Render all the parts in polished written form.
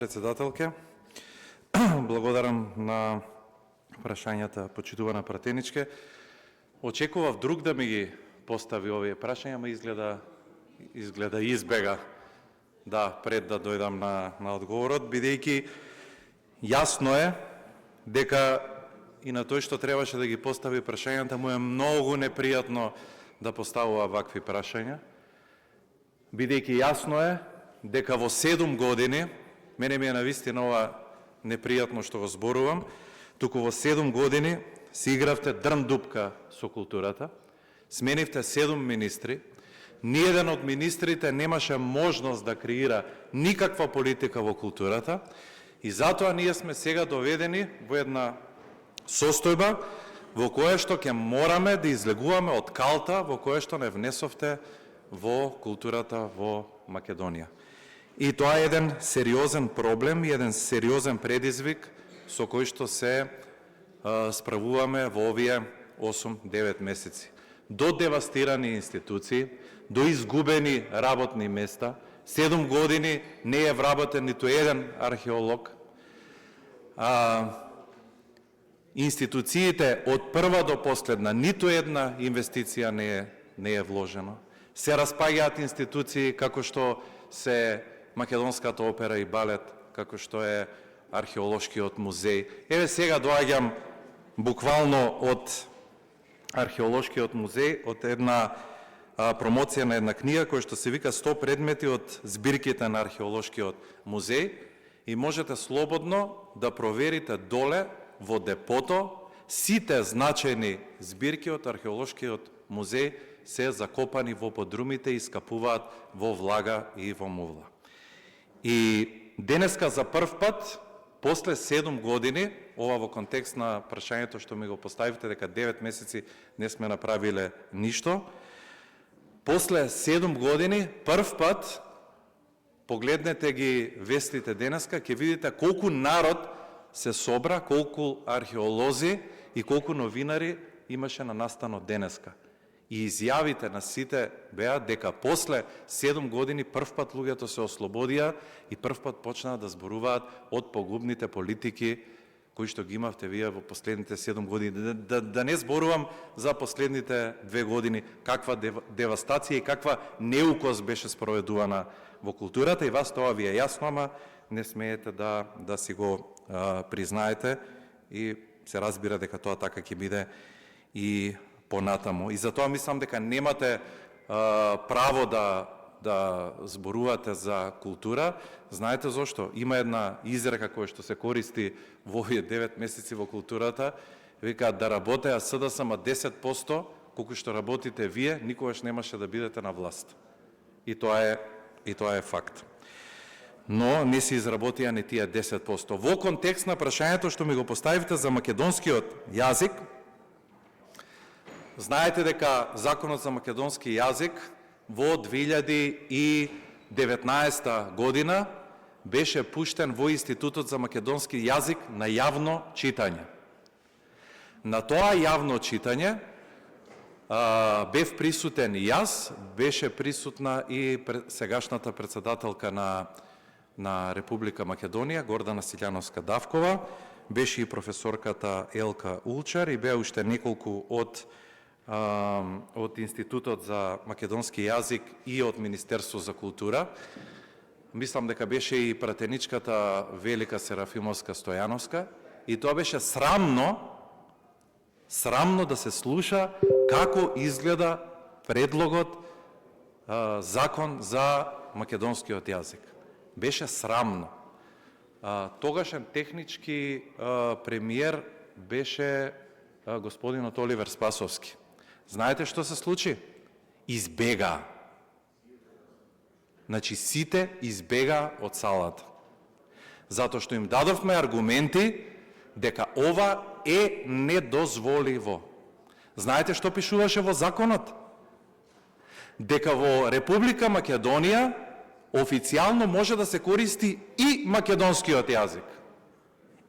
Председателке, благодарам на прашањата почитувана пратеничке. Очекував друг да ми ги постави овие прашања, ама изгледа избега пред да дојдам на одговорот, бидејќи јасно е дека и на тој што требаше да ги постави прашањата му е многу непријатно да поставува вакви прашања, бидејќи јасно е дека во 7 години, мене ми е навистина ова непријатно што го зборувам, туку во 7 години си игравте дрн-дупка со културата, сменивте 7 министри, ниеден од министрите немаше можност да креира никаква политика во културата и затоа ние сме сега доведени во една состојба во која што ќе мораме да излегуваме од калта во која што не внесовте во културата во Македонија. И тоа е еден сериозен проблем и еден сериозен предизвик со кој што се справуваме во овие 8-9 месеци. До девастирани институции, до изгубени работни места, 7 години не е вработен ниту еден археолог. Институциите од прва до последна, ниту една инвестиција не е вложена. Се распаѓаат институции како што се Македонската опера и балет, како што е Археолошкиот музеј. Еве сега доаѓам буквално од Археолошкиот музеј, од една промоција на една книга која што се вика 100 предмети од збирките на Археолошкиот музеј и можете слободно да проверите доле во депото сите значајни збирки од Археолошкиот музеј се закопани во подрумите и скапуваат во влага и во мувла. И денеска за прв пат, после 7 години, ова во контекст на прашањето што ми го поставивте дека 9 месеци не сме направиле ништо, после 7 години, прв пат, погледнете ги вестите денеска, ќе видите колку народ се собра, колку археолози и колку новинари имаше на настанот денеска. И изјавите на сите беа дека после 7 години првпат луѓето се ослободија и првпат почнаа да зборуваат од погубните политики кои што ги имавте вие во последните 7 години. Да не зборувам за последните 2 години, каква девастација и каква неукост беше спроведувана во културата и вас тоа ви е јасно, ама не смеете да си го признаете и се разбира дека тоа така ќе биде и понатаму. И затоа мислам дека немате право да зборувате за култура. Знаете зошто? Има една изрека која што се користи во овие 9 месеци во културата, вика да работеа СДСМ 10%, колку што работите вие, никогаш немаше да бидете на власт. И тоа е факт. Но не се изработија ни тие 10%. Во контекст на прашањето што ми го поставивте за македонскиот јазик, знаете дека Законот за македонски јазик во 2019 година беше пуштен во Институтот за македонски јазик на јавно читање. На тоа јавно читање бев присутен и јас, беше присутна и сегашната председателка на Република Македонија, Гордана Силјановска-Давкова, беше и професорката Елка Улчар и беа уште неколку од Институтот за македонски јазик и од Министерство за култура. Мислам дека беше и пратеничката Велика Серафимовска Стојановска и тоа беше срамно да се слуша како изгледа предлогот закон за македонскиот јазик. Беше срамно. Тогашен технички премиер беше господинот Оливер Спасовски. Знаете што се случи? Избега. Значи, сите избега од салата. Затоа што им дадовме аргументи дека ова е недозволиво. Знаете што пишуваше во законот? Дека во Република Македонија официјално може да се користи и македонскиот јазик.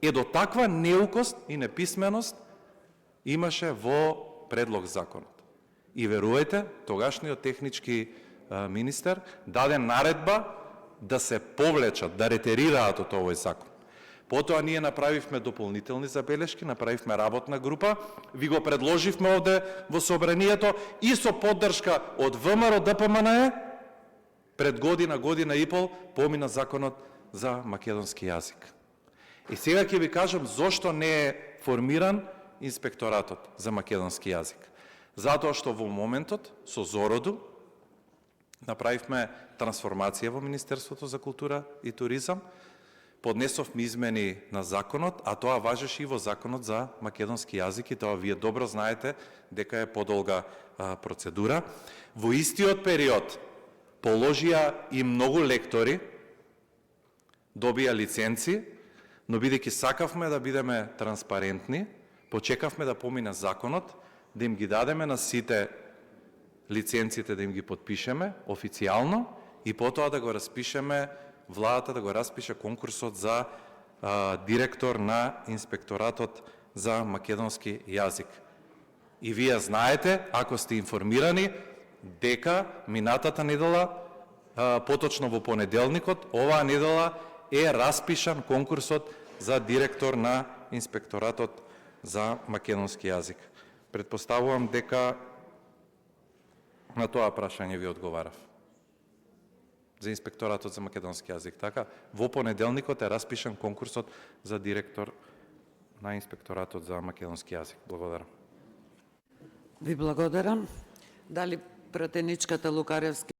До таква неукост и неписменост имаше во предлог законот. И верувајте, тогашниот технички министер даде наредба да се повлечат, да ретерираат од овој закон. Потоа ние направивме дополнителни забелешки, направивме работна група, ви го предложивме овде во собранието и со поддршка од ВМРО ДПМНЕ, пред година, година и пол, помина законот за македонски јазик. И сега ќе ви кажам зошто не е формиран инспекторатот за македонски јазик. Затоа што во моментот со Зороду направивме трансформација во Министерството за култура и туризам, поднесовме измени на законот, а тоа важеше и во законот за македонски јазик, и тоа вие добро знаете дека е подолга процедура. Во истиот период положија и многу лектори, добија лиценци, но бидејќи сакавме да бидеме транспарентни, почекавме да помине законот, да им ги дадеме на сите лиценците, да им ги подпишеме официјално и потоа да го распишеме, владата да го распише конкурсот за директор на инспекторатот за македонски јазик. И вие знаете, ако сте информирани, дека минатата недела, поточно во понеделникот, оваа недела е распишан конкурсот за директор на инспекторатот за македонски јазик. Предпоставувам дека на тоа прашање ви одговарав. За инспекторатот за македонски јазик, така? Во понеделникот е распишан конкурсот за директор на инспекторатот за македонски јазик. Благодарам. Ви благодарам. Дали пратеничката Лукаревски